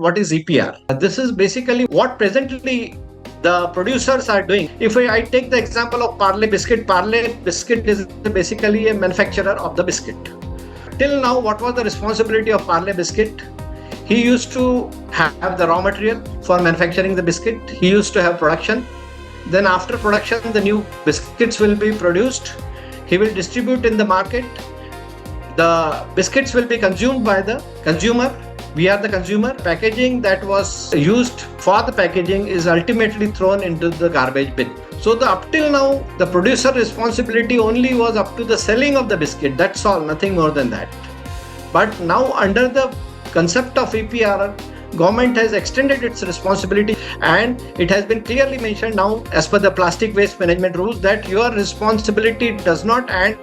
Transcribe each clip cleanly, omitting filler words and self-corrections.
what is EPR. This is basically what presently the producers are doing. If I take the example of Parle Biscuit is basically a manufacturer of the biscuit. Till now, what was the responsibility of Parle Biscuit? He used to have the raw material for manufacturing the biscuit. He used to have production. Then after production, the new biscuits will be produced. He will distribute in the market. The biscuits will be consumed by the consumer. We are the consumer. Packaging that was used for the packaging is ultimately thrown into the garbage bin. So up till now, the producer responsibility only was up to the selling of the biscuit. That's all, nothing more than that. But now under the concept of EPR, government has extended its responsibility, and it has been clearly mentioned now as per the plastic waste management rules that your responsibility does not end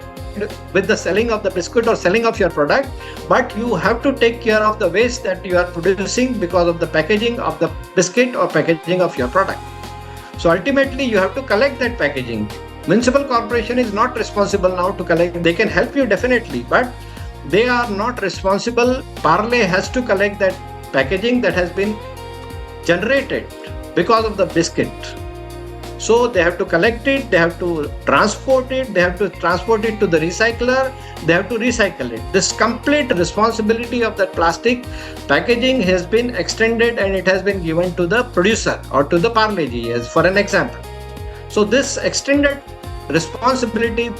with the selling of the biscuit or selling of your product, but you have to take care of the waste that you are producing because of the packaging of the biscuit or packaging of your product. So ultimately you have to collect that packaging. Municipal corporation is not responsible now to collect. They can help you definitely, but they are not responsible. Parle has to collect that packaging that has been generated because of the biscuit. So they have to collect it, they have to transport it, they have to transport it to the recycler, they have to recycle it. This complete responsibility of that plastic packaging has been extended and it has been given to the producer or to the Parle-ji, as for an example. So this extended responsibility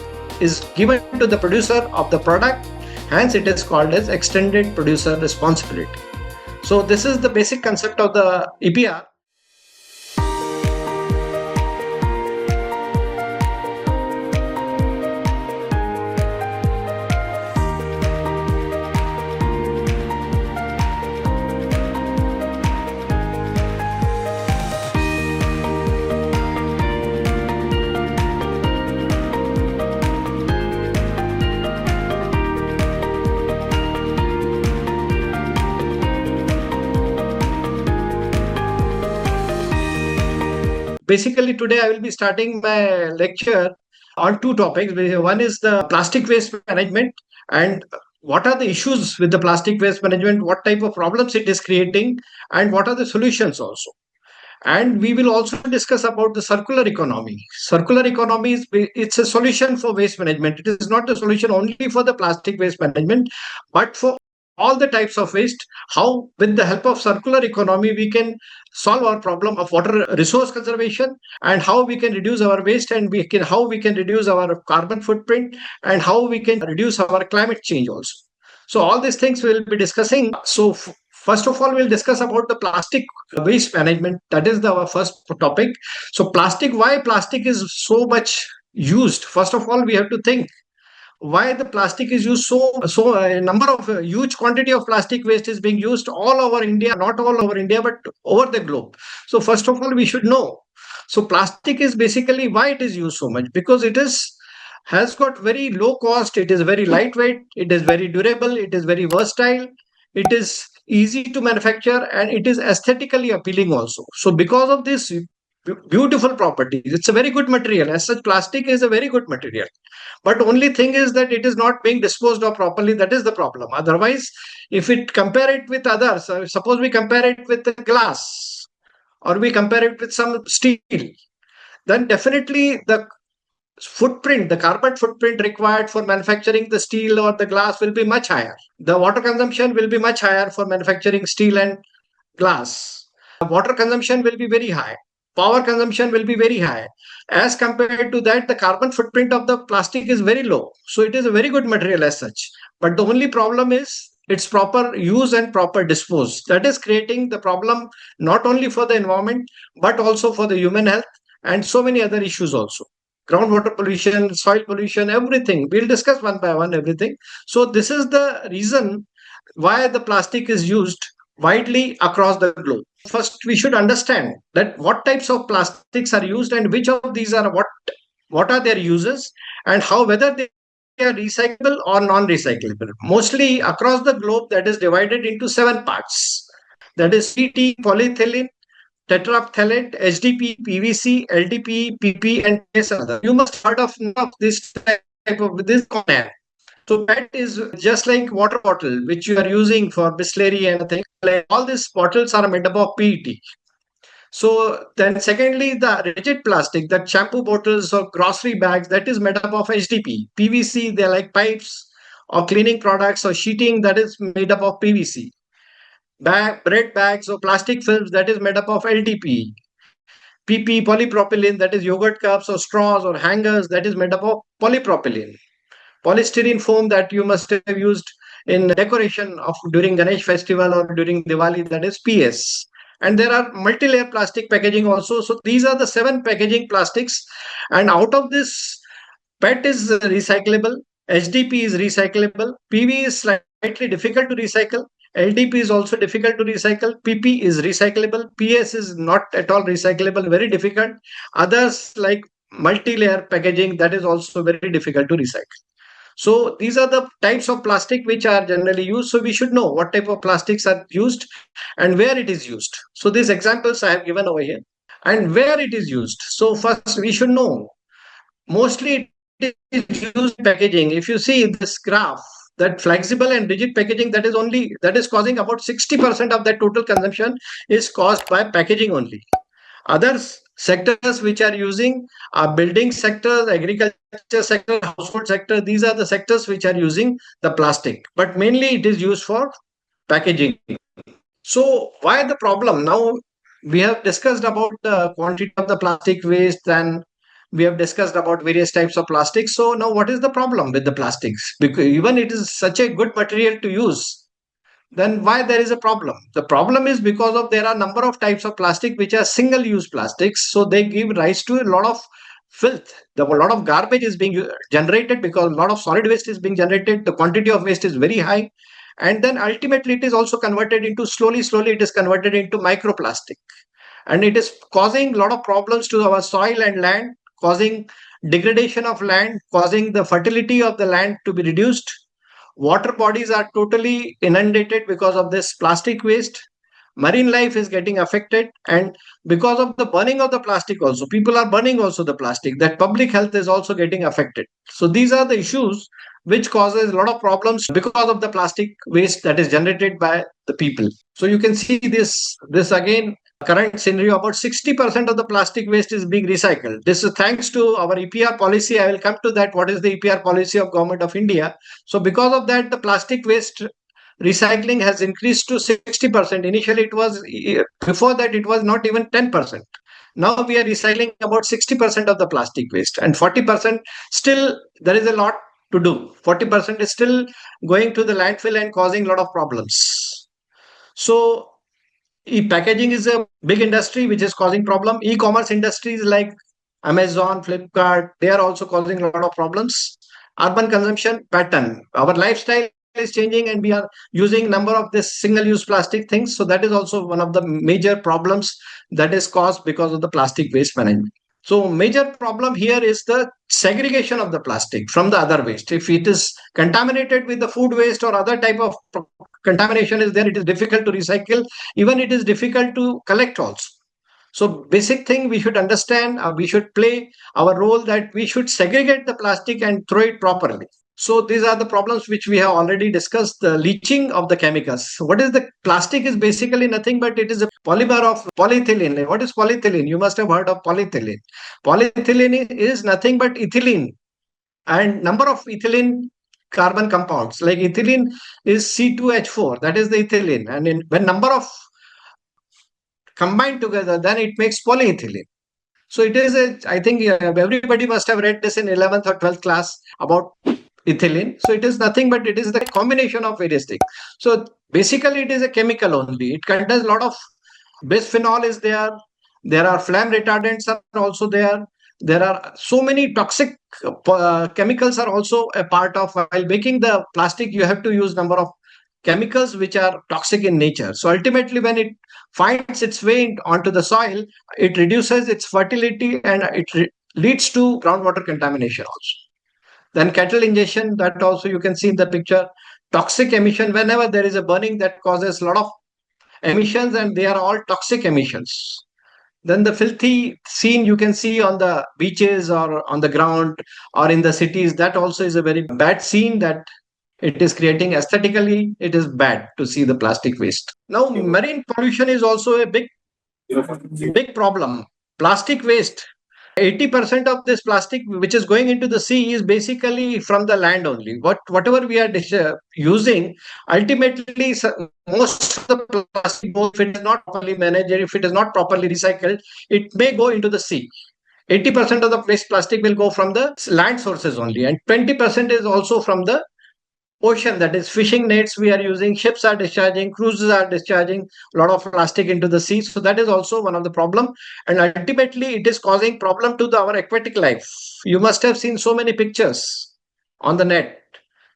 is given to the producer of the product. Hence, it is called as extended producer responsibility. So this is the basic concept of the EPR. Basically, today I will be starting my lecture on two topics. One is the plastic waste management and what are the issues with the plastic waste management, what type of problems it is creating, and what are the solutions also. And we will also discuss about the circular economy. Circular economy it's a solution for waste management. It is not a solution only for the plastic waste management, but for all the types of waste. How, with the help of circular economy, we can solve our problem of water resource conservation, and how we can reduce our waste, and how we can reduce our carbon footprint, and how we can reduce our climate change also. So all these things we'll be discussing. So first of all, we'll discuss about the plastic waste management. That is our first topic. So why plastic is so much used? First of all, we have to think why the plastic is used so a number of huge quantity of plastic waste is being used all over India, not all over India, but over the globe. So first of all, we should know. So plastic is basically why it is used so much, because it has got very low cost, it is very lightweight, it is very durable, it is very versatile, it is easy to manufacture, and it is aesthetically appealing also. So because of this beautiful properties, it's a very good material. As such, plastic is a very good material. But only thing is that it is not being disposed of properly. That is the problem. Otherwise, if it compare it with others, suppose we compare it with the glass or we compare it with some steel, then definitely the carbon footprint required for manufacturing the steel or the glass will be much higher. The water consumption will be much higher for manufacturing steel and glass. Water consumption will be very high. Power consumption will be very high. As compared to that, the carbon footprint of the plastic is very low. So it is a very good material as such. But the only problem is its proper use and proper dispose. That is creating the problem not only for the environment, but also for the human health and so many other issues also. Groundwater pollution, soil pollution, everything. We'll discuss one by one everything. So this is the reason why the plastic is used widely across the globe. First, we should understand that what types of plastics are used and which of these are what are their uses, and how, whether they are recyclable or non-recyclable. Mostly across the globe, that is divided into 7 parts. That is PET, polyethylene, tetraphthalate, HDPE, PVC, LDPE, PP, and other. You must have heard of this type of this compound. So PET is just like water bottle, which you are using for Bisleri and things. Like all these bottles are made up of PET. So then secondly, the rigid plastic, that shampoo bottles or grocery bags, that is made up of HDP. PVC, they're like pipes or cleaning products or sheeting that is made up of PVC. Bread bags or plastic films that is made up of LDP. PP, polypropylene, that is yogurt cups or straws or hangers, that is made up of polypropylene. Polystyrene foam that you must have used in decoration of during Ganesh festival or during Diwali, that is PS. And there are multi-layer plastic packaging also. So these are the 7 packaging plastics. And out of this, PET is recyclable, HDP is recyclable, PV is slightly difficult to recycle, LDP is also difficult to recycle, PP is recyclable, PS is not at all recyclable, very difficult. Others like multi-layer packaging, that is also very difficult to recycle. So these are the types of plastic which are generally used. So we should know what type of plastics are used and where it is used. So these examples I have given over here and where it is used. So first we should know mostly it is used in packaging. If you see this graph, that flexible and rigid packaging, that is causing about 60% of the total consumption is caused by packaging only. Other sectors which are using are building sector, agriculture sector, household sector. These are the sectors which are using the plastic, but mainly it is used for packaging. So why the problem? Now we have discussed about the quantity of the plastic waste and we have discussed about various types of plastics. So now what is the problem with the plastics? Because even it is such a good material to use, then why there is a problem? The problem is because of there are number of types of plastic which are single use plastics, so they give rise to a lot of filth. A lot of garbage is being generated because a lot of solid waste is being generated, the quantity of waste is very high, and then ultimately it is also converted into slowly it is converted into microplastic, and it is causing a lot of problems to our soil and land, causing degradation of land, causing the fertility of the land to be reduced. Water bodies are totally inundated because of this plastic waste. Marine life is getting affected, and because of the burning of the plastic also, people are burning also the plastic, that public health is also getting affected. So these are the issues which causes a lot of problems because of the plastic waste that is generated by the people. So you can see this again current scenario, about 60% of the plastic waste is being recycled. This is thanks to our EPR policy. I will come to that. What is the EPR policy of Government of India? So because of that, the plastic waste recycling has increased to 60%. Initially, it was, before that, it was not even 10%. Now we are recycling about 60% of the plastic waste, and 40% still there is a lot to do. 40% is still going to the landfill and causing a lot of problems. So e-packaging is a big industry which is causing problem. E-commerce industries like Amazon, Flipkart, they are also causing a lot of problems. Urban consumption pattern. Our lifestyle is changing and we are using number of this single-use plastic things. So that is also one of the major problems that is caused because of the plastic waste management. So major problem here is the segregation of the plastic from the other waste. If it is contaminated with the food waste or other type of contamination is there, it is difficult to recycle. Even it is difficult to collect also. So basic thing we should understand, we should play our role that we should segregate the plastic and throw it properly. So these are the problems which we have already discussed. The leaching of the chemicals. What is the plastic is basically nothing but it is a polymer of polyethylene. What is polyethylene? You must have heard of polyethylene. Polyethylene is nothing but ethylene and number of ethylene carbon compounds. Like ethylene is C2H4, that is the ethylene. And when number of combined together, then it makes polyethylene. So it is I think everybody must have read this in 11th or 12th class about ethylene. So it is nothing but it is the combination of various things. So basically it is a chemical only. It contains a lot of bisphenol is there. There are flame retardants are also there. There are so many toxic chemicals are also a part of, while making the plastic, you have to use number of chemicals which are toxic in nature. So ultimately when it finds its way onto the soil, it reduces its fertility and it leads to groundwater contamination also. Then cattle ingestion, that also you can see in the picture. Toxic emission, whenever there is a burning, that causes a lot of emissions and they are all toxic emissions. then the filthy scene you can see on the beaches or on the ground or in the cities, that also is a very bad scene that it is creating. Aesthetically it is bad to see the plastic waste. Now marine pollution is also a big problem. Plastic waste, 80% of this plastic which is going into the sea is basically from the land only. Whatever we are using, ultimately most of the plastic, if it is not properly managed, if it is not properly recycled, it may go into the sea. 80% of the waste plastic will go from the land sources only, and 20% is also from the ocean. That is fishing nets we are using, ships are discharging, cruises are discharging a lot of plastic into the sea. So that is also one of the problem, and ultimately it is causing problem to our aquatic life. You must have seen so many pictures on the net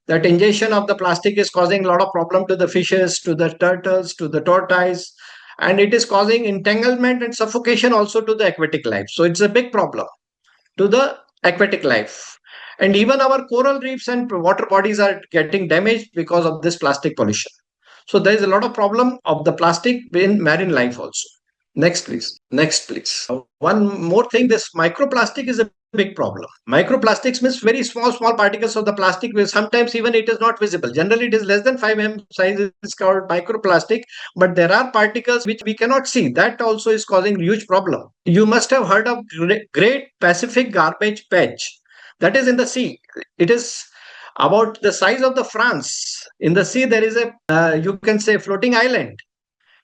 that ingestion of the plastic is causing a lot of problem to the fishes, to the turtles, to the tortoise, and it is causing entanglement and suffocation also to the aquatic life. So it's a big problem to the aquatic life. And even our coral reefs and water bodies are getting damaged because of this plastic pollution. So there is a lot of problem of the plastic in marine life also. Next, please. Next, please. One more thing, this microplastic is a big problem. Microplastics means very small particles of the plastic, where sometimes even it is not visible. Generally, it is less than 5 mm size is called microplastic, but there are particles which we cannot see. That also is causing huge problem. You must have heard of Great Pacific Garbage Patch. That is in the sea. It is about the size of the France. In the sea, there is a, you can say, floating island.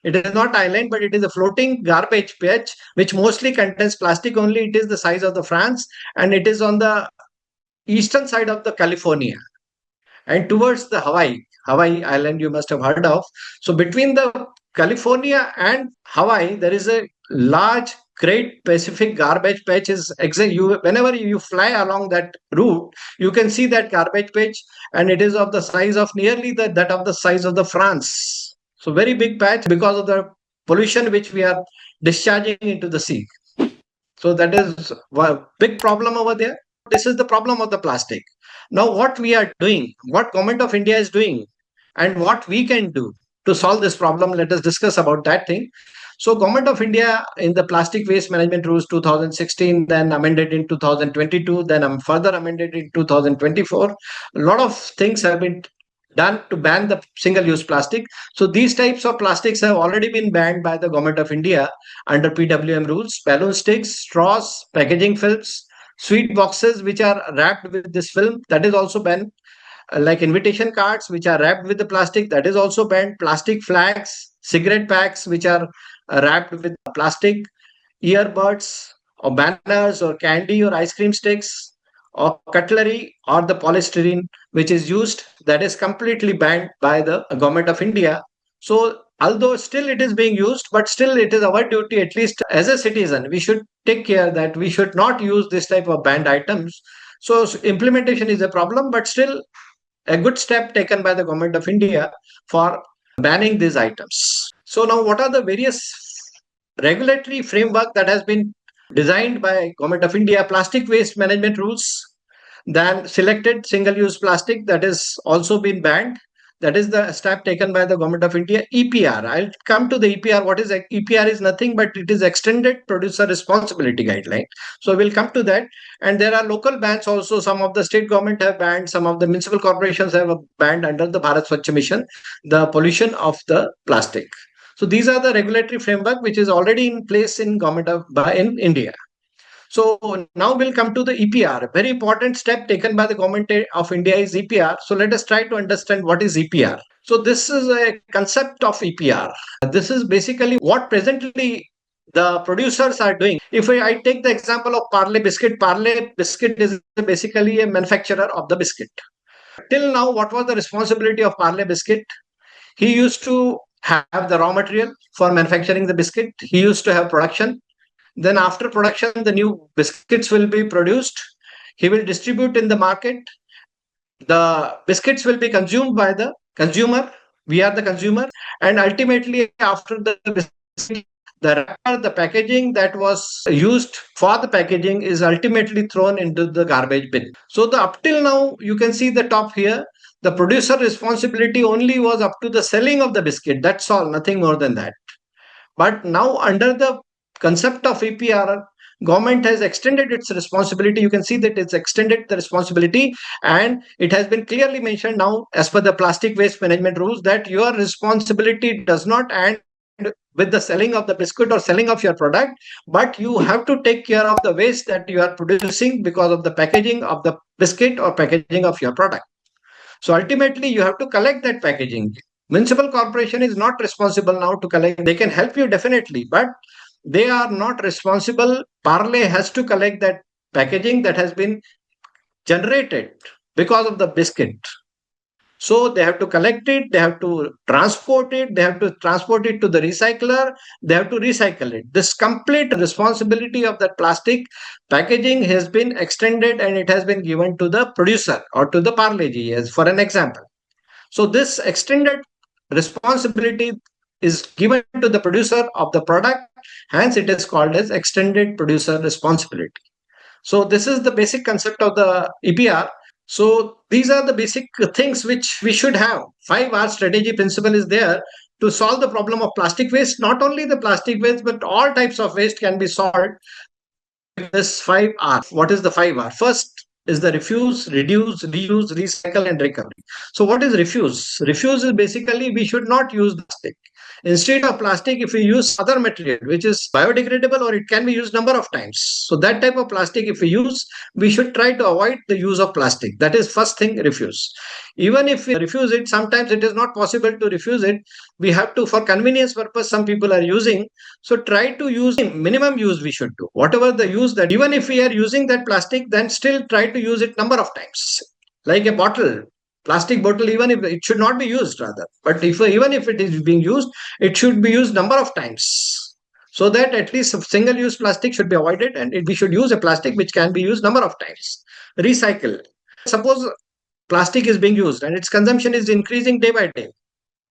It is not island, but it is a floating garbage patch, which mostly contains plastic only. It is the size of the France, and it is on the eastern side of the California and towards the Hawaii island you must have heard of. So between the California and Hawaii, there is a large Great Pacific Garbage Patch. Is you whenever you fly along that route, you can see that garbage patch, and it is of the size of nearly that of the size of the France. So very big patch because of the pollution which we are discharging into the sea. So that is a big problem over there. This is the problem of the plastic. Now, what we are doing, what government of India is doing, and what we can do to solve this problem, let us discuss about that thing. So, government of India in the plastic waste management rules 2016, then amended in 2022, then further amended in 2024. A lot of things have been done to ban the single-use plastic. So these types of plastics have already been banned by the government of India under PWM rules. Balloon sticks, straws, packaging films, sweet boxes which are wrapped with this film, that is also banned. Like invitation cards which are wrapped with the plastic, that is also banned. Plastic flags, cigarette packs which are wrapped with plastic, earbuds or banners or candy or ice cream sticks or cutlery or the polystyrene which is used, that is completely banned by the government of India. So although still it is being used, but still it is our duty, at least as a citizen, we should take care that we should not use this type of banned items. So implementation is a problem, but still a good step taken by the government of India for banning these items. So now what are the various regulatory framework that has been designed by government of India? Plastic waste management rules, then selected single-use plastic, that is also been banned. That is the step taken by the government of India. EPR, I'll come to the EPR. What is EPR? Is nothing but it is extended producer responsibility guideline. So we'll come to that. And there are local bans also. Some of the state government have banned, some of the municipal corporations have banned under the Bharat Swachh Mission the pollution of the plastic. So these are the regulatory framework which is already in place in government of in India. So now we'll come to the EPR. A very important step taken by the government of India is EPR. So let us try to understand what is EPR. So this is a concept of EPR. This is basically what presently the producers are doing. If I take the example of Parle Biscuit is basically a manufacturer of the biscuit. Till now, what was the responsibility of Parle Biscuit? He used to have the raw material for manufacturing the biscuit. He used to have production. Then after production, the new biscuits will be produced. He will distribute in the market. The biscuits will be consumed by the consumer. We are the consumer. And ultimately, after the biscuit, the wrapper, the packaging that was used for the packaging is ultimately thrown into the garbage bin. So the up till now, you can see the top here. The producer responsibility only was up to the selling of the biscuit. That's all, nothing more than that. But now under the concept of EPR, government has extended its responsibility. You can see that it's extended the responsibility, and it has been clearly mentioned now as per the plastic waste management rules that your responsibility does not end with the selling of the biscuit or selling of your product, but you have to take care of the waste that you are producing because of the packaging of the biscuit or packaging of your product. So ultimately, you have to collect that packaging. Municipal corporation is not responsible now to collect. They can help you definitely, but they are not responsible. Parle has to collect that packaging that has been generated because of the biscuit. So they have to collect it, they have to transport it, they have to transport it to the recycler, they have to recycle it. This complete responsibility of that plastic packaging has been extended and it has been given to the producer or to the parleji, as for an example. So this extended responsibility is given to the producer of the product, hence it is called as extended producer responsibility. So this is the basic concept of the EPR. So these are the basic things which we should have. 5R strategy principle is there to solve the problem of plastic waste. Not only the plastic waste, but all types of waste can be solved with this 5R. What is the 5R? First is the refuse, reduce, reuse, recycle, and recovery. So what is refuse? Refuse is basically we should not use plastic. Instead of plastic, if we use other material which is biodegradable or it can be used number of times, so that type of plastic if we use, we should try to avoid the use of plastic. That is first thing, refuse. Even if we refuse it, sometimes it is not possible to refuse it. We have to, for convenience purpose, some people are using. So try to use minimum use we should do. Whatever the use, that even if we are using that plastic, then still try to use it number of times. Like a bottle, plastic bottle, even if it should not be used rather, but if even if it is being used, it should be used number of times, so that at least single use plastic should be avoided, and we should use a plastic which can be used number of times. Recycle. Suppose plastic is being used and its consumption is increasing day by day,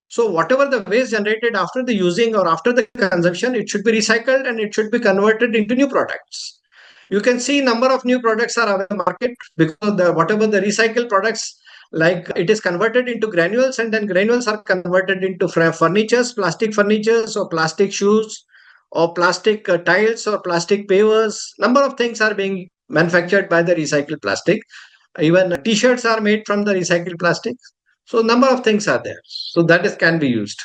so whatever the waste generated after the using or after the consumption, it should be recycled and it should be converted into new products. You can see number of new products are available in the market because whatever the recycled products, like it is converted into granules, and then granules are converted into furnitures, plastic furnitures or plastic shoes or plastic tiles or plastic pavers. Number of things are being manufactured by the recycled plastic. Even t-shirts are made from the recycled plastic. So number of things are there. So that is can be used.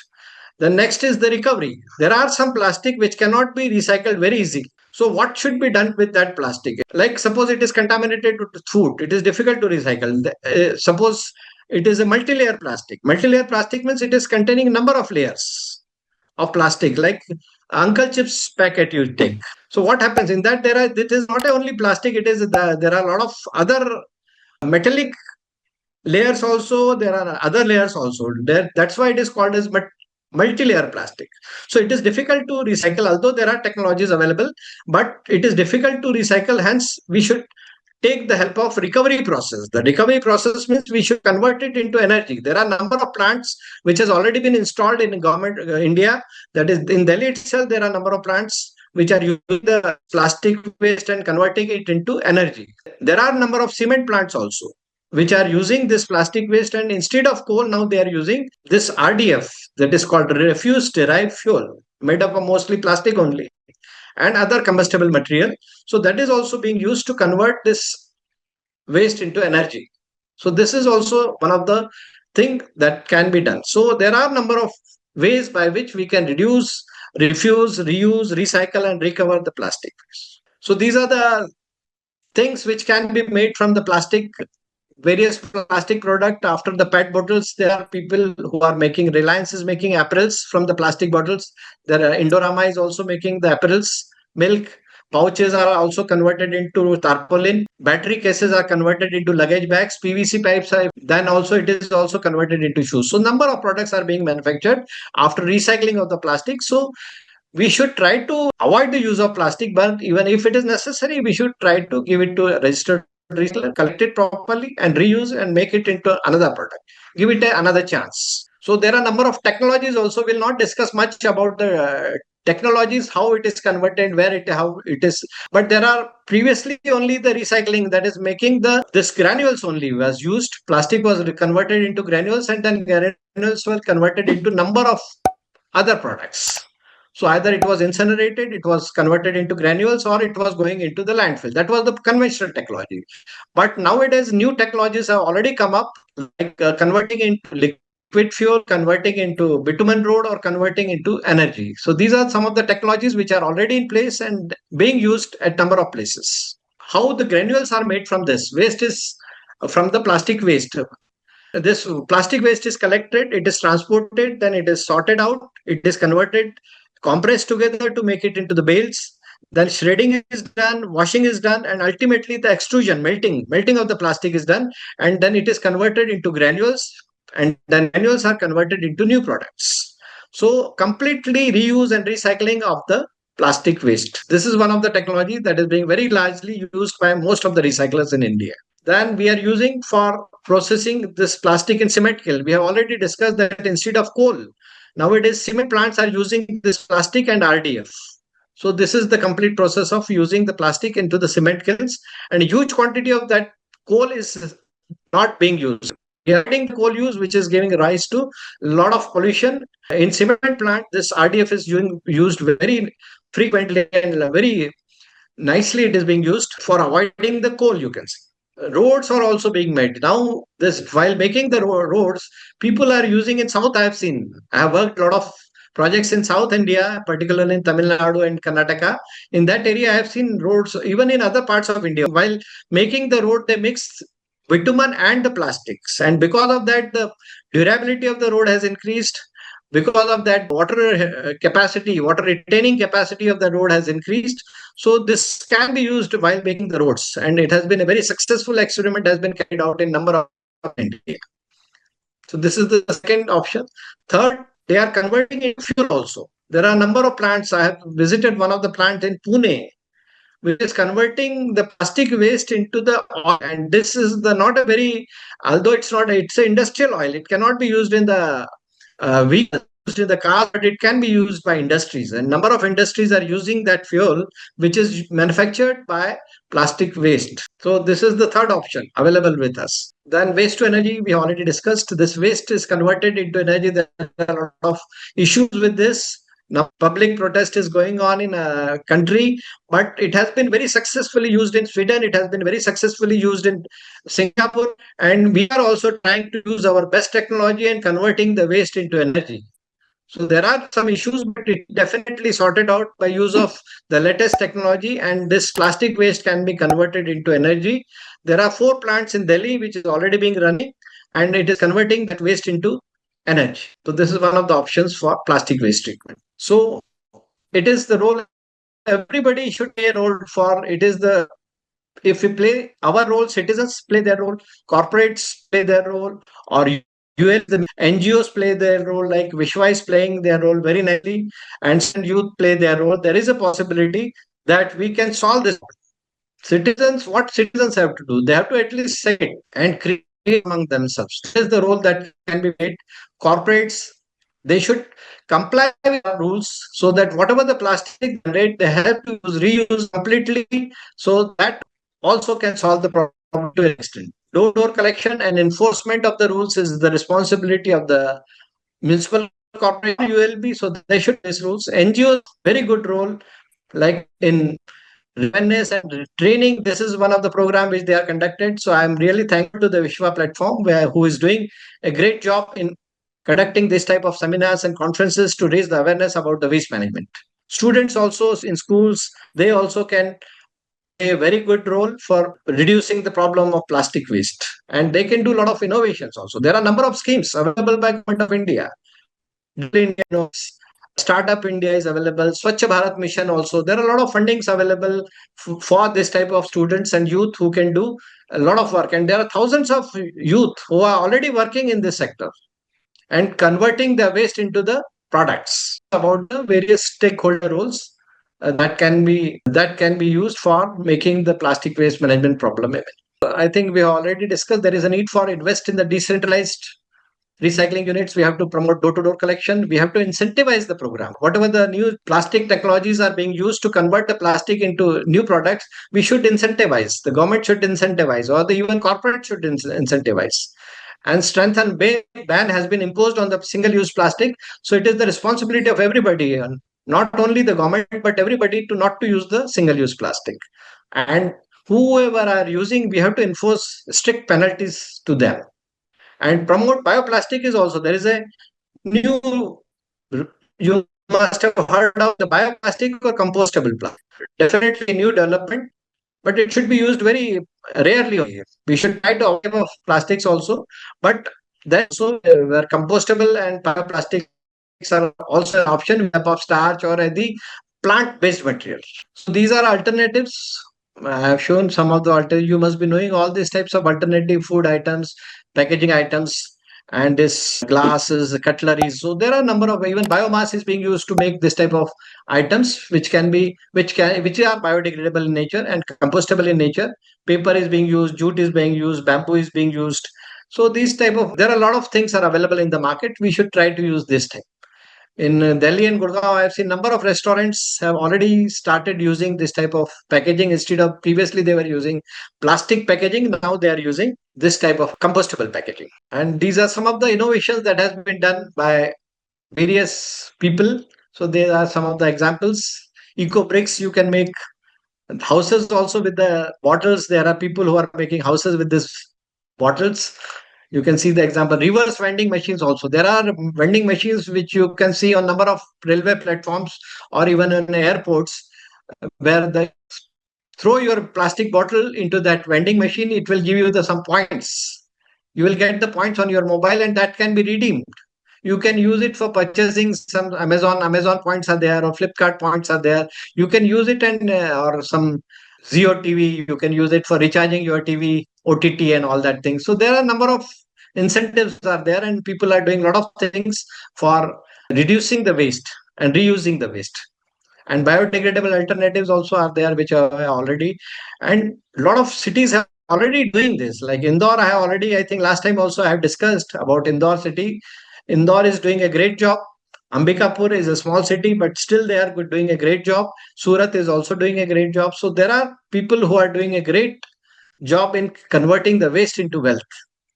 The next is the recovery. There are some plastic which cannot be recycled very easily. So what should be done with that plastic? Like suppose it is contaminated with food, it is difficult to recycle. Suppose it is a multi-layer plastic. Multi-layer plastic means it is containing number of layers of plastic, like Uncle Chips packet you take. So what happens in that? It is not only plastic. There are a lot of other metallic layers also. There are other layers also. That's why it is called as multi-layer plastic. So it is difficult to recycle, although there are technologies available, but it is difficult to recycle. Hence, we should take the help of recovery process. The recovery process means we should convert it into energy. There are a number of plants which has already been installed in government India. That is in Delhi itself, there are a number of plants which are using the plastic waste and converting it into energy. There are a number of cement plants also which are using this plastic waste, and instead of coal now they are using this RDF, that is called refuse derived fuel, made up of mostly plastic only and other combustible material. So that is also being used to convert this waste into energy. So this is also one of the thing that can be done. So there are a number of ways by which we can reduce, refuse, reuse, recycle, and recover the plastic. So these are the things which can be made from the plastic, various plastic product. After the PET bottles, there are people who are making, Reliance is making apparels from the plastic bottles. There are Indorama is also making the apparels. Milk pouches are also converted into tarpaulin. Battery cases are converted into luggage bags. PVC pipes are, then also it is also converted into shoes. So number of products are being manufactured after recycling of the plastic. So we should try to avoid the use of plastic, but even if it is necessary, we should try to give it to a registered reseller, collect it properly and reuse and make it into another product. Give it another chance. So there are a number of technologies also. We'll not discuss much about the technologies, how it is converted, how it is. But there are previously only the recycling, that is making this granules only was used. Plastic was converted into granules, and then granules were converted into number of other products. So either it was incinerated, it was converted into granules, or it was going into the landfill. That was the conventional technology. But nowadays, new technologies have already come up, like converting into liquid fuel, converting into bitumen road, or converting into energy. So these are some of the technologies which are already in place and being used at number of places. How the granules are made from this waste is from the plastic waste. This plastic waste is collected, it is transported, then it is sorted out, it is converted, compressed together to make it into the bales. Then shredding is done, washing is done, and ultimately the extrusion, melting of the plastic is done, and then it is converted into granules, and then granules are converted into new products. So completely reuse and recycling of the plastic waste. This is one of the technology that is being very largely used by most of the recyclers in India. Then we are using for processing this plastic in cement kiln. We have already discussed that instead of coal, nowadays cement plants are using this plastic and RDF. So this is the complete process of using the plastic into the cement kilns, and a huge quantity of that coal is not being used. We are getting coal use, which is giving rise to a lot of pollution. In cement plant, this RDF is used very frequently and very nicely it is being used for avoiding the coal, you can see. Roads are also being made now. This while making the roads, people are using in south. I have seen, I have worked a lot of projects in South India, particularly in Tamil Nadu and Karnataka. In that area I have seen roads. Even in other parts of India, while making the road, they mix bitumen and the plastics, and because of that the durability of the road has increased. Because of that, water retaining capacity of the road has increased. So this can be used while making the roads, and it has been a very successful experiment has been carried out in number of India. So this is the second option. Third, they are converting into fuel also. There are a number of plants. I have visited one of the plants in Pune, which is converting the plastic waste into the oil. And this is the not a very, although it's not, it's an industrial oil. It cannot be used in the vehicles, used in the car, but it can be used by industries. And number of industries are using that fuel, which is manufactured by plastic waste. So this is the third option available with us. Then waste to energy, we already discussed. This waste is converted into energy. There are a lot of issues with this. Now, public protest is going on in a country, but it has been very successfully used in Sweden. It has been very successfully used in Singapore, and we are also trying to use our best technology and converting the waste into energy. So there are some issues, but it definitely sorted out by use of the latest technology, and this plastic waste can be converted into energy. There are 4 plants in Delhi which is already being running, and it is converting that waste into energy. So this is one of the options for plastic waste treatment. So it is the role everybody should play a role for. It is the if we play our role, citizens play their role, corporates play their role, or the NGOs play their role, like Vishwa is playing their role very nicely, and youth play their role. There is a possibility that we can solve this. Citizens, what citizens have to do? They have to at least say it and create among themselves. This is the role that can be made. Corporates, they should comply with our rules so that whatever the plastic generate, they have to reuse completely, so that also can solve the problem to an extent. Door-to-door collection and enforcement of the rules is the responsibility of the municipal corporation, ULB, so they should these rules. NGOs, very good role, like in awareness and training. This is one of the program which they are conducted. So I'm really thankful to the Vishwa platform, who is doing a great job in conducting this type of seminars and conferences to raise the awareness about the waste management. Students also in schools, they also can play a very good role for reducing the problem of plastic waste, and they can do a lot of innovations also. There are a number of schemes available by Government of India. India knows. Startup India is available. Swachh Bharat Mission also. There are a lot of fundings available for this type of students and youth who can do a lot of work. And there are thousands of youth who are already working in this sector and converting the waste into the products. About the various stakeholder roles that can be used for making the plastic waste management problem. I think we have already discussed there is a need for invest in the decentralized recycling units. We have to promote door-to-door collection. We have to incentivize the program. Whatever the new plastic technologies are being used to convert the plastic into new products, we should incentivize. The government should incentivize, or the even corporate should incentivize. And strengthen ban has been imposed on the single-use plastic. So it is the responsibility of everybody not only the government but everybody, to not to use the single use plastic. And whoever are using, we have to enforce strict penalties to them. And promote bioplastic is also, there is a new, you must have heard of the bioplastic or compostable plastic. Definitely a new development, but it should be used very rarely only. We should try to avoid of plastics also, but then also where compostable and bioplastics are also an option with of starch or the plant-based material. So these are alternatives. I have shown some of the alternatives. You must be knowing all these types of alternative food items, packaging items, and this glasses, cutlery. So there are a number of, even biomass is being used to make this type of items, which are biodegradable in nature and compostable in nature. Paper is being used, jute is being used, bamboo is being used. So these type of, there are a lot of things are available in the market. We should try to use this type. In Delhi and Gurgaon, I have seen number of restaurants have already started using this type of packaging. Instead of previously they were using plastic packaging, now they are using this type of compostable packaging. And these are some of the innovations that has been done by various people. So there are some of the examples. Eco bricks, you can make houses also with the bottles. There are people who are making houses with this bottles. You can see the example. Reverse vending machines also. There are vending machines which you can see on number of railway platforms or even in airports, where the throw your plastic bottle into that vending machine, it will give you the some points. You will get the points on your mobile, and that can be redeemed. You can use it for purchasing some Amazon points are there, or Flipkart points are there. You can use it, and or some Zio TV, you can use it for recharging your TV, OTT, and all that thing. So there are a number of incentives are there, and people are doing a lot of things for reducing the waste and reusing the waste. And biodegradable alternatives also are there, which are already, and a lot of cities have already doing this. Like Indore, I have already, I think last time also I have discussed about Indore city. Indore is doing a great job. Ambikapur is a small city, but still they are doing a great job. Surat is also doing a great job. So there are people who are doing a great job in converting the waste into wealth.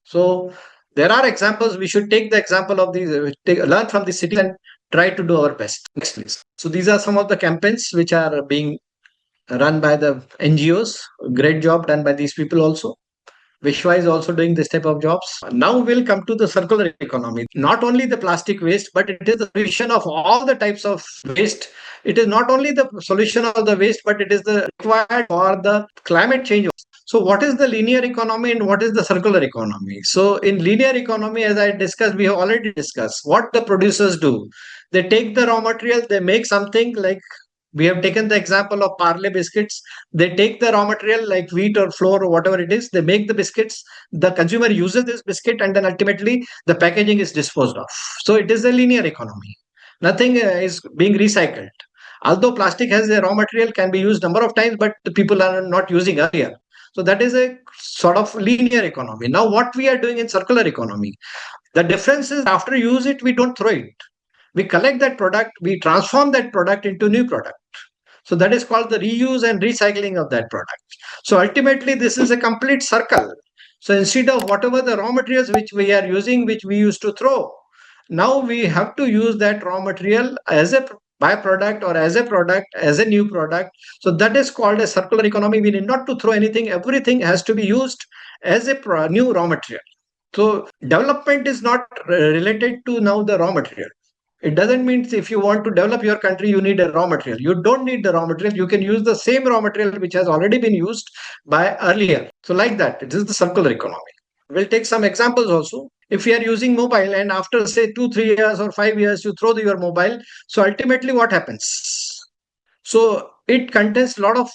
So there are examples. We should take the example of these, learn from the city and try to do our best. Next, please. So these are some of the campaigns which are being run by the NGOs. Great job done by these people also. Vishwa is also doing this type of jobs. Now we'll come to the circular economy. Not only the plastic waste, but it is the solution of all the types of waste. It is not only the solution of the waste, but it is the required for the climate change. So what is the linear economy and what is the circular economy? So in linear economy, as I discussed, we have already discussed what the producers do. They take the raw material, they make something like, we have taken the example of Parle biscuits. They take the raw material like wheat or flour or whatever it is, they make the biscuits. The consumer uses this biscuit, and then ultimately the packaging is disposed of. So it is a linear economy. Nothing is being recycled. Although plastic has a raw material, can be used number of times, but the people are not using earlier. So that is a sort of linear economy. Now what we are doing in circular economy, the difference is after use it, we don't throw it. We collect that product, we transform that product into new product. So that is called the reuse and recycling of that product. So ultimately, this is a complete circle. So instead of whatever the raw materials which we are using, which we used to throw, now we have to use that raw material as a byproduct or as a product, as a new product. So that is called a circular economy. We need not to throw anything. Everything has to be used as a new raw material. So development is not related to now the raw material. It doesn't mean if you want to develop your country, you need a raw material. You don't need the raw material. You can use the same raw material which has already been used by earlier. So like that, it is the circular economy. We'll take some examples also. If you are using mobile and after say 2, 3 years or 5 years, you throw your mobile. So ultimately what happens? So it contains a lot of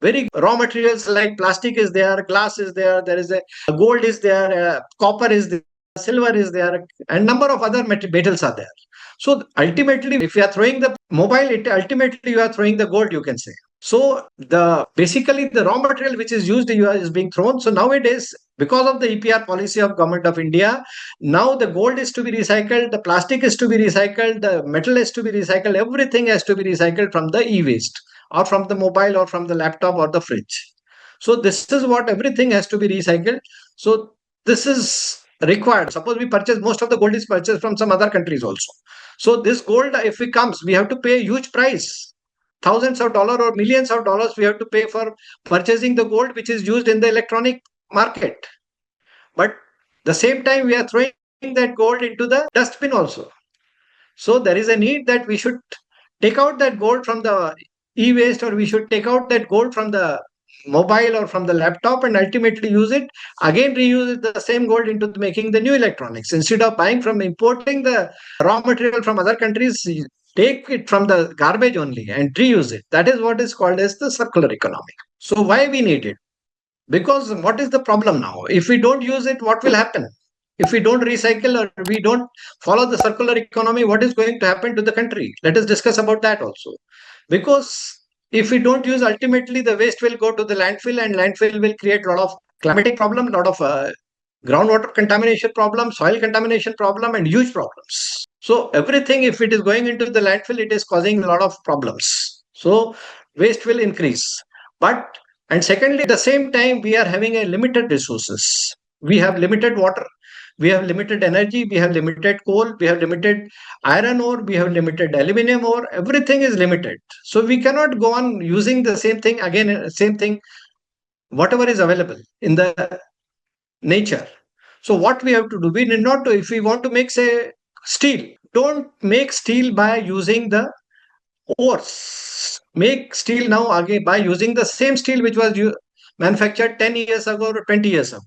very raw materials like plastic is there, glass is there is a gold is there, copper is there, silver is there, and number of other metals are there. So ultimately, if you are throwing the mobile, it ultimately you are throwing the gold, you can say. So the basically the raw material which is used is being thrown. So nowadays, because of the EPR policy of Government of India, now the gold is to be recycled, the plastic is to be recycled, the metal is to be recycled, everything has to be recycled from the e-waste or from the mobile or from the laptop or the fridge. So this is what everything has to be recycled. So this is required. Suppose we purchase, most of the gold is purchased from some other countries also. So this gold, if it comes, we have to pay a huge price. Thousands of dollars or millions of dollars we have to pay for purchasing the gold which is used in the electronic market. But the same time we are throwing that gold into the dustbin also. So there is a need that we should take out that gold from the e-waste, or we should take out that gold from the mobile or from the laptop and ultimately use it, again reuse the same gold into making the new electronics. Instead of buying from importing the raw material from other countries, take it from the garbage only and reuse it. That is what is called as the circular economy. So why we need it? Because what is the problem now? If we don't use it, what will happen? If we don't recycle or we don't follow the circular economy, what is going to happen to the country? Let us discuss about that also. Because if we don't use, ultimately the waste will go to the landfill, and landfill will create a lot of climatic problem, a lot of groundwater contamination problem, soil contamination problem, and huge problems. So everything, if it is going into the landfill, it is causing a lot of problems. So waste will increase. But and secondly, at the same time, we are having a limited resources. We have limited water, we have limited energy, we have limited coal, we have limited iron ore, we have limited aluminum ore. Everything is limited. So we cannot go on using the same thing again, same thing, whatever is available in the nature. So what we have to do, we need not to, if we want to make, say, steel, don't make steel by using the ores. Make steel now again by using the same steel which was manufactured 10 years ago or 20 years ago.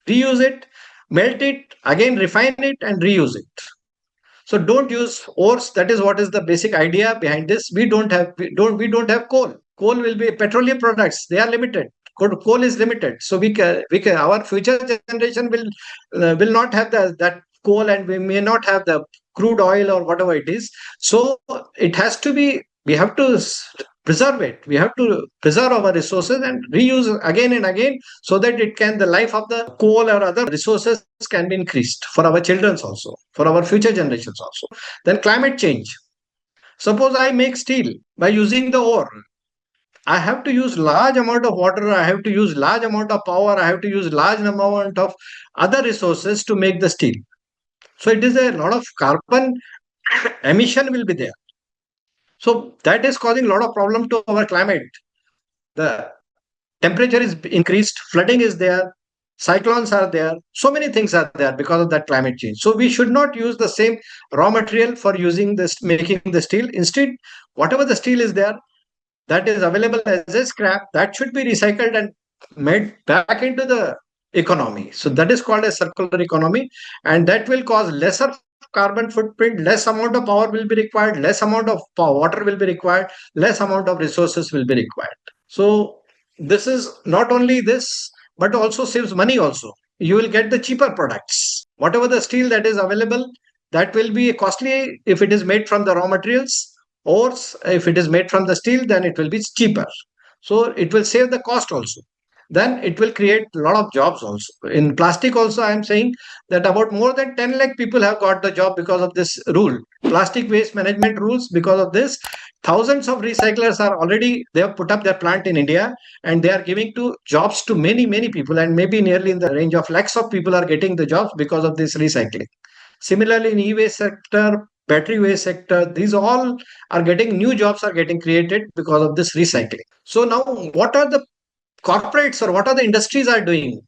Reuse it, melt it, again refine it and reuse it. So don't use ores. That is what is the basic idea behind this. We don't have coal. Coal will be petroleum products. They are limited. Coal is limited. So our future generation will not have that coal, and we may not have the crude oil or whatever it is. So it has to be. We have to preserve it. We have to preserve our resources and reuse again and again, so that the life of the coal or other resources can be increased for our children's also, for our future generations also. Then climate change. Suppose I make steel by using the ore. I have to use large amount of water. I have to use large amount of power. I have to use large amount of other resources to make the steel. So it is a lot of carbon emission will be there. So that is causing a lot of problem to our climate. The temperature is increased, flooding is there, cyclones are there, so many things are there because of that climate change. So we should not use the same raw material for using this, making the steel. Instead, whatever the steel is there that is available as a scrap, that should be recycled and made back into the economy. So that is called a circular economy, and that will cause lesser carbon footprint, less amount of power will be required, less amount of water will be required, less amount of resources will be required. So this is not only this, but also saves money also. You will get the cheaper products. Whatever the steel that is available, that will be costly if it is made from the raw materials, or if it is made from the steel, then it will be cheaper. So it will save the cost also. Then it will create a lot of jobs also. In plastic also, I am saying that about more than 10 lakh people have got the job because of this rule. Plastic waste management rules, because of this, thousands of recyclers are already, they have put up their plant in India, and they are giving to jobs to many people, and maybe nearly in the range of lakhs of people are getting the jobs because of this recycling. Similarly, in e-waste sector, battery waste sector, these all are getting, new jobs are getting created because of this recycling. So now, what are the corporates or what are the industries are doing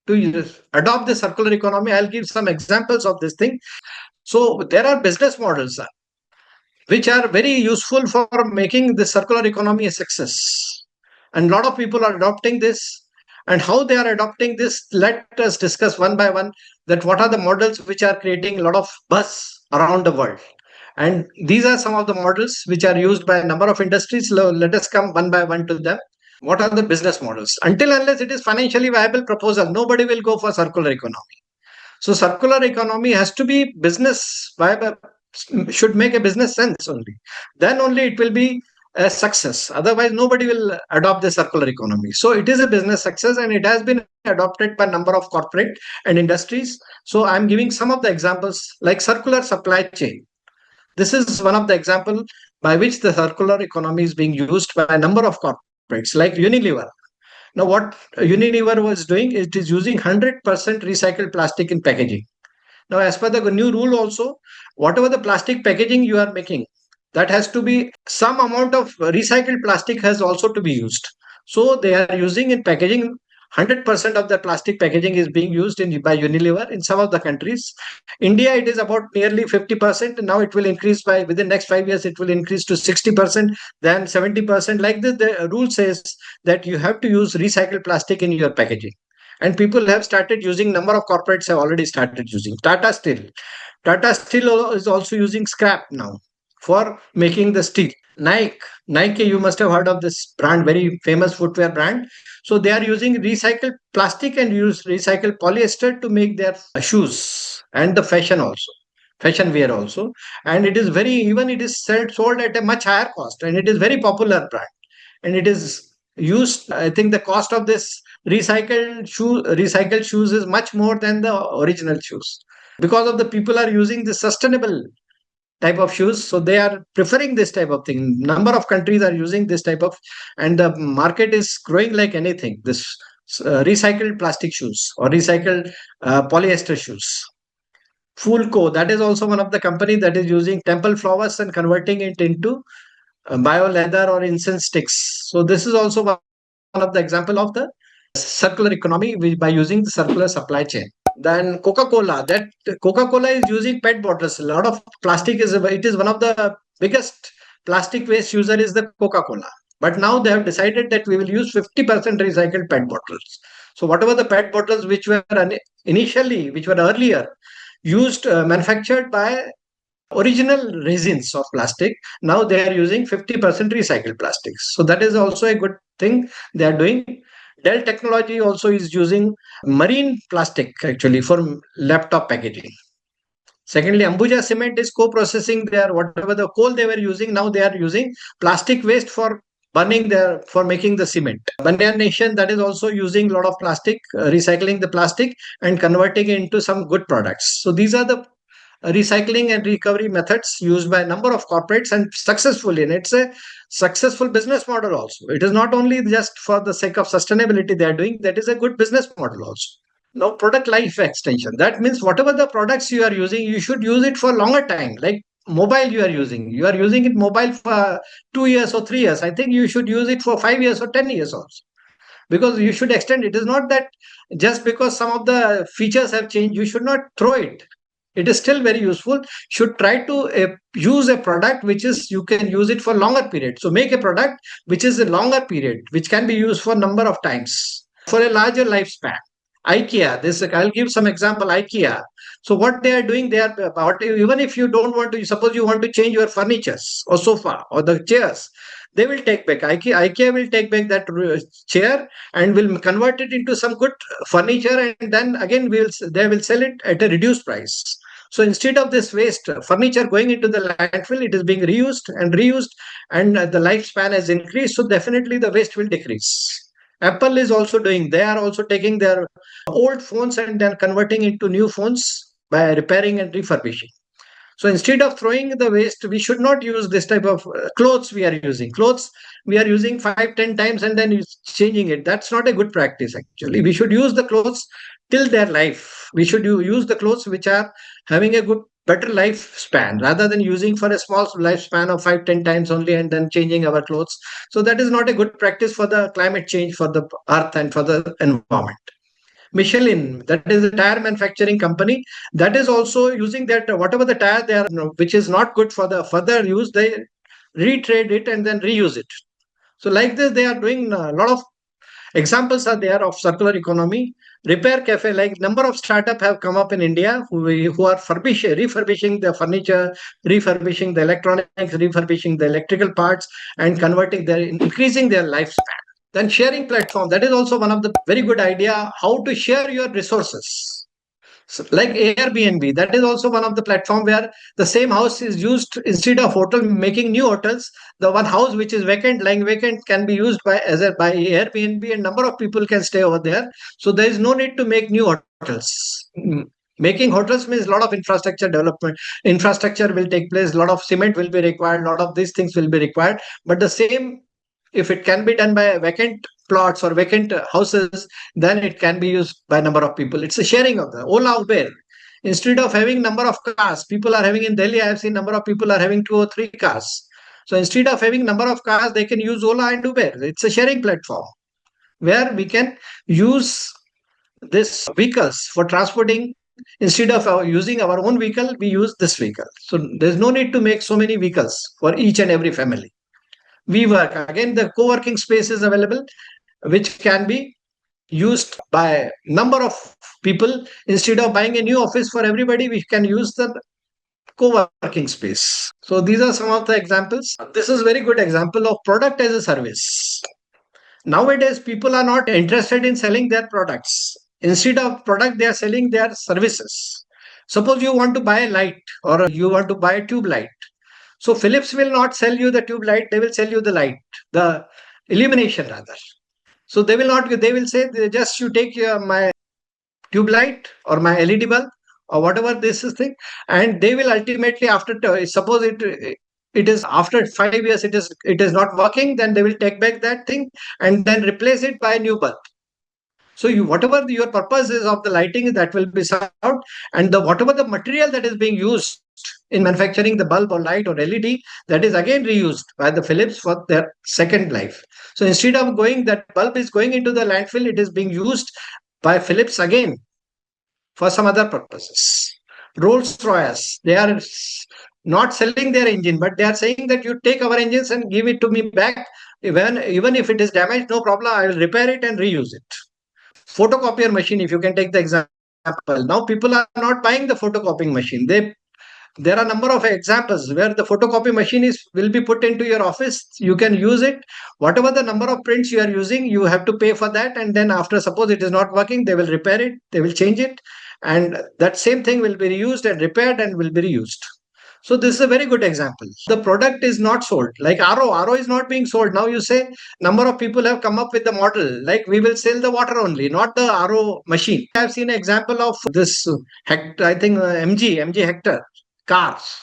to adopt the circular economy? I'll give some examples of this thing. So there are business models which are very useful for making the circular economy a success, and a lot of people are adopting this. And how they are adopting this, let us discuss one by one, that what are the models which are creating a lot of buzz around the world. And these are some of the models which are used by a number of industries. Let us come one by one to them. What are the business models? Until unless it is financially viable proposal, nobody will go for circular economy. So circular economy has to be business viable, should make a business sense only. Then only it will be a success. Otherwise, nobody will adopt the circular economy. So it is a business success, and it has been adopted by a number of corporate and industries. So I'm giving some of the examples, like circular supply chain. This is one of the example by which the circular economy is being used by a number of corporates like Unilever. Now, what Unilever was doing, it is using 100% recycled plastic in packaging. Now, as per the new rule also, whatever the plastic packaging you are making, that has to be some amount of recycled plastic has also to be used. So they are using in packaging 100% of the plastic packaging is being used in by Unilever in some of the countries. India, it is about nearly 50%. Now it will increase by within next 5 years. It will increase to 60%, then 70%. Like this, the rule says that you have to use recycled plastic in your packaging, and people have started using. Number of corporates have already started using. Tata Steel is also using scrap now for making the steel. Nike, you must have heard of this brand, very famous footwear brand. So they are using recycled plastic and use recycled polyester to make their shoes and the fashion wear also. And it is sold at a much higher cost, and it is very popular brand, and it is used. I think the cost of this recycled shoes is much more than the original shoes, because of the people are using the sustainable type of shoes, so they are preferring this type of thing. Number of countries are using this type of, and the market is growing like anything, this recycled plastic shoes or recycled polyester shoes. Fulco, that is also one of the company that is using temple flowers and converting it into bio leather or incense sticks. So this is also one of the example of the circular economy by using the circular supply chain. Then Coca-Cola is using PET bottles. A lot of plastic it is one of the biggest plastic waste user is the Coca-Cola. But now they have decided that we will use 50% recycled PET bottles. So whatever the PET bottles which were earlier used, manufactured by original resins of plastic, now they are using 50% recycled plastics. So that is also a good thing they are doing. Dell Technology also is using marine plastic actually for laptop packaging. Secondly, Ambuja Cement is co-processing their whatever the coal they were using. Now they are using plastic waste for for making the cement. Banyan Nation, that is also using a lot of plastic, recycling the plastic and converting it into some good products. So these are the recycling and recovery methods used by a number of corporates and successfully, and it's a successful business model also. It is not only just for the sake of sustainability they are doing, that is a good business model also. Now, product life extension, that means whatever the products you are using, you should use it for longer time. Like mobile you are using it mobile for 2 years or 3 years, I think you should use it for 5 years or 10 years also, because you should extend. It is not that just because some of the features have changed, you should not throw it. It is still very useful. Should try to use a product which is you can use it for longer period. So make a product which is a longer period, which can be used for number of times for a larger lifespan. IKEA, this I'll give some example. IKEA. So what they are doing, they are about, even if you don't want to, suppose you want to change your furnitures or sofa or the chairs, they will take back. IKEA will take back that chair and will convert it into some good furniture, and then again they will sell it at a reduced price. So instead of this waste furniture going into the landfill, it is being reused, and the lifespan has increased. So definitely the waste will decrease. Apple is also doing. They are also taking their old phones and then converting into new phones by repairing and refurbishing. So instead of throwing the waste, we should not use this type of clothes. We are using 5, 10 times and then changing it. That's not a good practice actually. We should use the clothes till their life. We should use the clothes which are having a good better lifespan, rather than using for a small lifespan of 5, 10 times only and then changing our clothes. So that is not a good practice for the climate change, for the earth and for the environment. Michelin, that is a tire manufacturing company, that is also using that whatever the tire they are, which is not good for the further use, they retrade it and then reuse it. So like this, they are doing a lot of examples are there of circular economy. Repair cafe, like number of startup have come up in India who are refurbishing the furniture, refurbishing the electronics, refurbishing the electrical parts, and increasing their lifespan. Then sharing platform, that is also one of the very good idea, how to share your resources. So like Airbnb, that is also one of the platform where the same house is used instead of hotel making new hotels. The one house which is lying vacant, can be used by Airbnb, and number of people can stay over there. So there is no need to make new hotels. Making hotels means a lot of infrastructure development. Infrastructure will take place. A lot of cement will be required. A lot of these things will be required. But the same, if it can be done by a vacant plots or vacant houses, then it can be used by number of people. It's a sharing of the Ola, Uber. Instead of having number of cars, people are having in Delhi, I have seen number of people are having 2 or 3 cars. So instead of having number of cars, they can use Ola and Uber. It's a sharing platform where we can use this vehicles for transporting. Instead of using our own vehicle, we use this vehicle. So there's no need to make so many vehicles for each and every family. We work again, the co-working space is available, which can be used by number of people. Instead of buying a new office for everybody, we can use the co-working space. So these are some of the examples. This is very good example of product as a service. Nowadays, people are not interested in selling their products. Instead of product, they are selling their services. Suppose you want to buy a light or you want to buy a tube light. So Philips will not sell you the tube light, they will sell you the light, the illumination rather. So they will not, they will say, just you take my tube light or my LED bulb or whatever this is thing, and they will ultimately after, suppose it is after 5 years it is not working, then they will take back that thing and then replace it by a new bulb. So you, whatever your purpose is of the lighting, that will be served, and the whatever the material that is being used in manufacturing the bulb or light or LED, that is again reused by the Philips for their second life. So instead of going, that bulb is going into the landfill, it is being used by Philips again for some other purposes. Rolls Royce, they are not selling their engine, but they are saying that you take our engines and give it to me back. Even if it is damaged, no problem, I will repair it and reuse it. Photocopier machine, if you can take the example. Now people are not buying the photocopying machine. There are a number of examples where the photocopy machine is will be put into your office. You can use it. Whatever the number of prints you are using, you have to pay for that. And then after, suppose it is not working, they will repair it, they will change it. And that same thing will be reused and repaired and will be reused. So this is a very good example. The product is not sold. Like RO is not being sold. Now you say number of people have come up with the model. Like we will sell the water only, not the RO machine. I have seen an example of this Hector, I think MG Hector cars.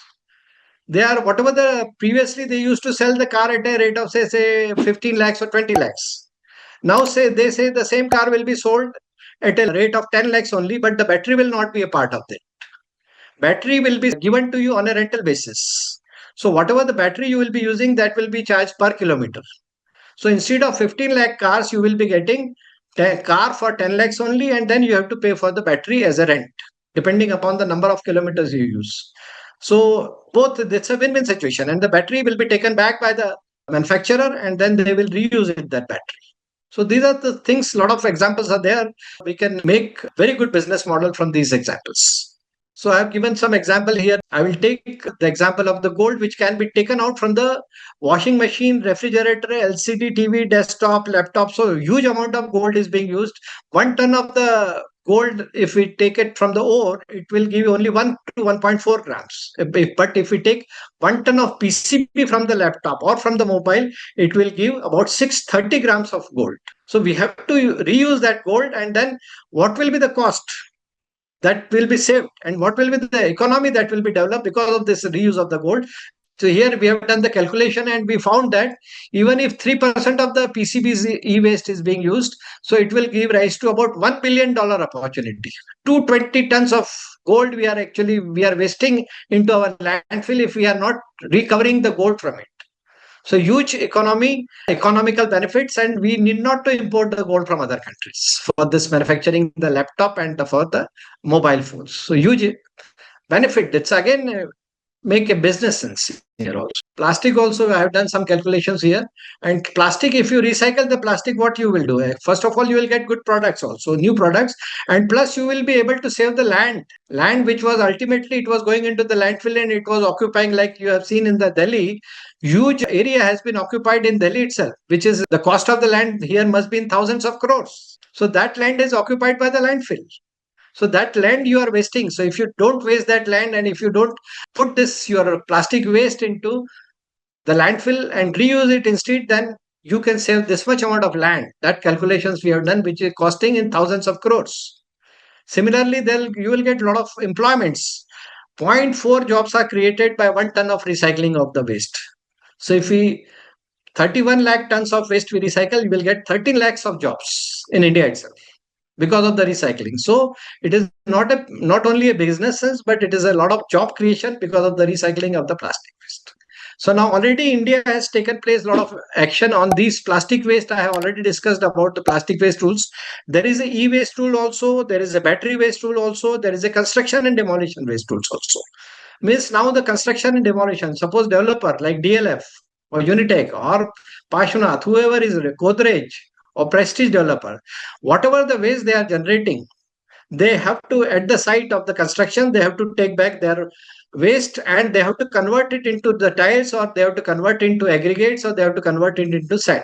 They are whatever the previously they used to sell the car at a rate of say 15 lakhs or 20 lakhs. Now they say the same car will be sold at a rate of 10 lakhs only, but the battery will not be a part of it. Battery will be given to you on a rental basis. So whatever the battery you will be using, that will be charged per kilometer. So instead of 15 lakh cars, you will be getting a car for 10 lakhs only, and then you have to pay for the battery as a rent, depending upon the number of kilometers you use. So both, it's a win-win situation, and the battery will be taken back by the manufacturer, and then they will reuse it, that battery. So these are the things, a lot of examples are there. We can make very good business model from these examples. So I have given some example here. I will take the example of the gold, which can be taken out from the washing machine, refrigerator, LCD, TV, desktop, laptop. So huge amount of gold is being used. 1 ton of the gold, if we take it from the ore, it will give only 1 to 1.4 grams. But if we take 1 ton of PCB from the laptop or from the mobile, it will give about 630 grams of gold. So we have to reuse that gold, and then what will be the cost that will be saved, and what will be the economy that will be developed because of this reuse of the gold. So here we have done the calculation, and we found that even if 3% of the PCB's e-waste is being used, so it will give rise to about $1 billion opportunity. 220 tons of gold we are wasting into our landfill if we are not recovering the gold from it. So huge economical benefits, and we need not to import the gold from other countries for this manufacturing the laptop and for the mobile phones. So huge benefit. It's again make a business sense here also. Plastic also, I have done some calculations here. And plastic, if you recycle the plastic, what you will do? First of all, you will get good products also, new products, and plus you will be able to save the land which was ultimately it was going into the landfill and it was occupying, like you have seen in the Delhi. Huge area has been occupied in Delhi itself, which is the cost of the land here must be in thousands of crores. So that land is occupied by the landfill. So that land you are wasting. So if you don't waste that land, and if you don't put this your plastic waste into the landfill and reuse it instead, then you can save this much amount of land. That calculations we have done, which is costing in thousands of crores. Similarly, you will get a lot of employments. 0.4 jobs are created by 1 ton of recycling of the waste. So if we 31 lakh tons of waste we recycle, you will get 13 lakhs of jobs in India itself because of the recycling. So it is not only a business sense, but it is a lot of job creation because of the recycling of the plastic waste. So now already India has taken place a lot of action on these plastic waste. I have already discussed about the plastic waste rules. There is a e-waste rule also. There is a battery waste rule also. There is a construction and demolition waste rules also. Means now the construction and demolition. Suppose developer like DLF or Unitech or Pashnath, whoever is Godrej or Prestige developer, whatever the waste they are generating, they have to, at the site of the construction, they have to take back their waste and they have to convert it into the tiles, or they have to convert into aggregates, or they have to convert it into sand.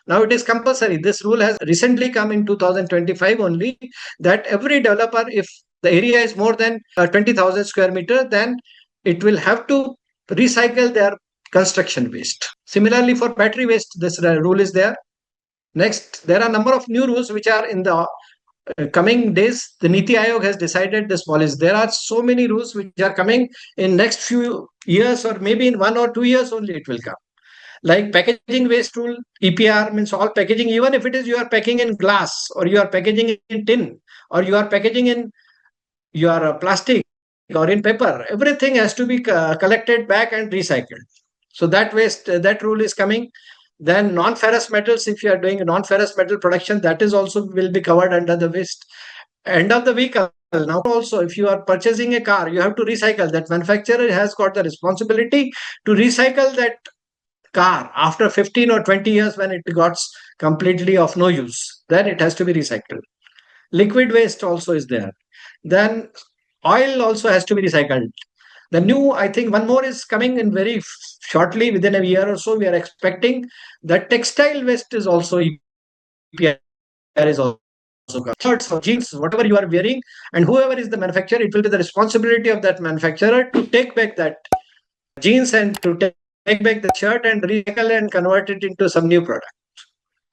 Now it is compulsory. This rule has recently come in 2025 only, that every developer, if the area is more than 20,000 square meter, then it will have to recycle their construction waste. Similarly, for battery waste, this rule is there. Next, there are a number of new rules which are in the coming days. The Niti Aayog has decided this policy. There are so many rules which are coming in next few years, or maybe in 1 or 2 years only it will come. Like packaging waste rule, EPR means all packaging, even if it is you are packing in glass, or you are packaging in tin, or you are packaging in your plastic or in paper, everything has to be collected back and recycled. So that waste, that rule is coming. Then non-ferrous metals, if you are doing non-ferrous metal production, that is also will be covered under the waste. End of the vehicle. Now also, if you are purchasing a car, you have to recycle. That manufacturer has got the responsibility to recycle that car after 15 or 20 years when it got completely of no use. Then it has to be recycled. Liquid waste also is there. Then oil also has to be recycled. The new, I think one more is coming in very shortly, within a year or so. We are expecting that textile waste is also EPR is also shirts or jeans, whatever you are wearing, and whoever is the manufacturer, it will be the responsibility of that manufacturer to take back that jeans and to take back the shirt and recycle and convert it into some new product.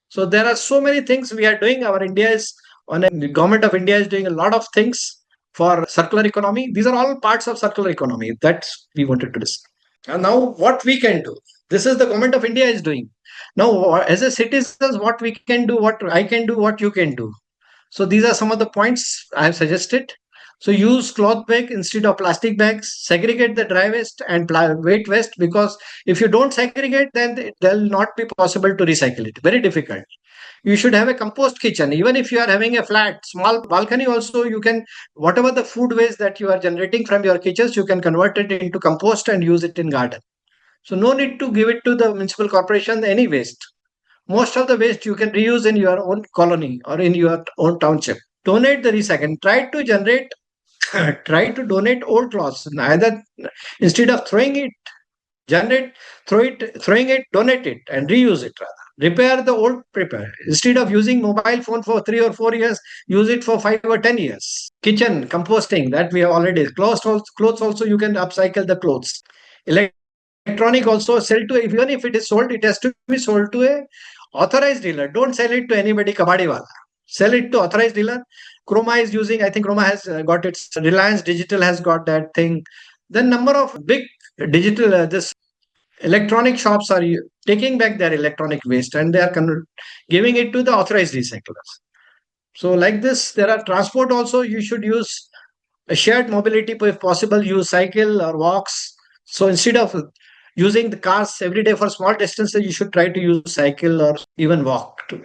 So there are so many things we are doing. Our India is on a the government of India is doing a lot of things for circular economy. These are all parts of circular economy. That's we wanted to discuss. And now what we can do. This is the government of India is doing. Now, as a citizens, what we can do, what I can do, what you can do. So these are some of the points I have suggested. So use cloth bag instead of plastic bags. Segregate the dry waste and wet waste, because if you don't segregate, then it will not be possible to recycle it. Very difficult. You should have a compost kitchen. Even if you are having a flat, small balcony, also you can, whatever the food waste that you are generating from your kitchens, you can convert it into compost and use it in garden. So no need to give it to the municipal corporation any waste. Most of the waste you can reuse in your own colony or in your own township. Donate the recycle. Try to generate, try to donate old clothes. Either instead of throwing it, generate, throwing it, donate it, and reuse it rather. Repair the old paper. Instead of using mobile phone for 3 or 4 years, use it for 5 or 10 years. Kitchen composting, that we have already. Clothes also you can upcycle the clothes. Electronic also sell to, even if it is sold, it has to be sold to a authorized dealer. Don't sell it to anybody kabadi wala. Sell it to authorized dealer. Chroma is using, I think Chroma has got its, Reliance Digital has got that thing. Then number of big digital this electronic shops are taking back their electronic waste and they are giving it to the authorized recyclers. So like this, there are transport also. You should use a shared mobility, if possible. Use cycle or walks. So instead of using the cars every day for small distances, you should try to use cycle or even walk to.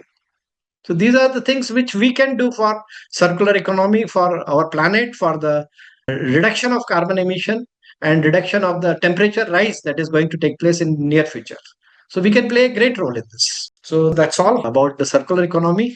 So these are the things which we can do for circular economy, for our planet, for the reduction of carbon emission and reduction of the temperature rise that is going to take place in near future. So we can play a great role in this. So that's all about the circular economy.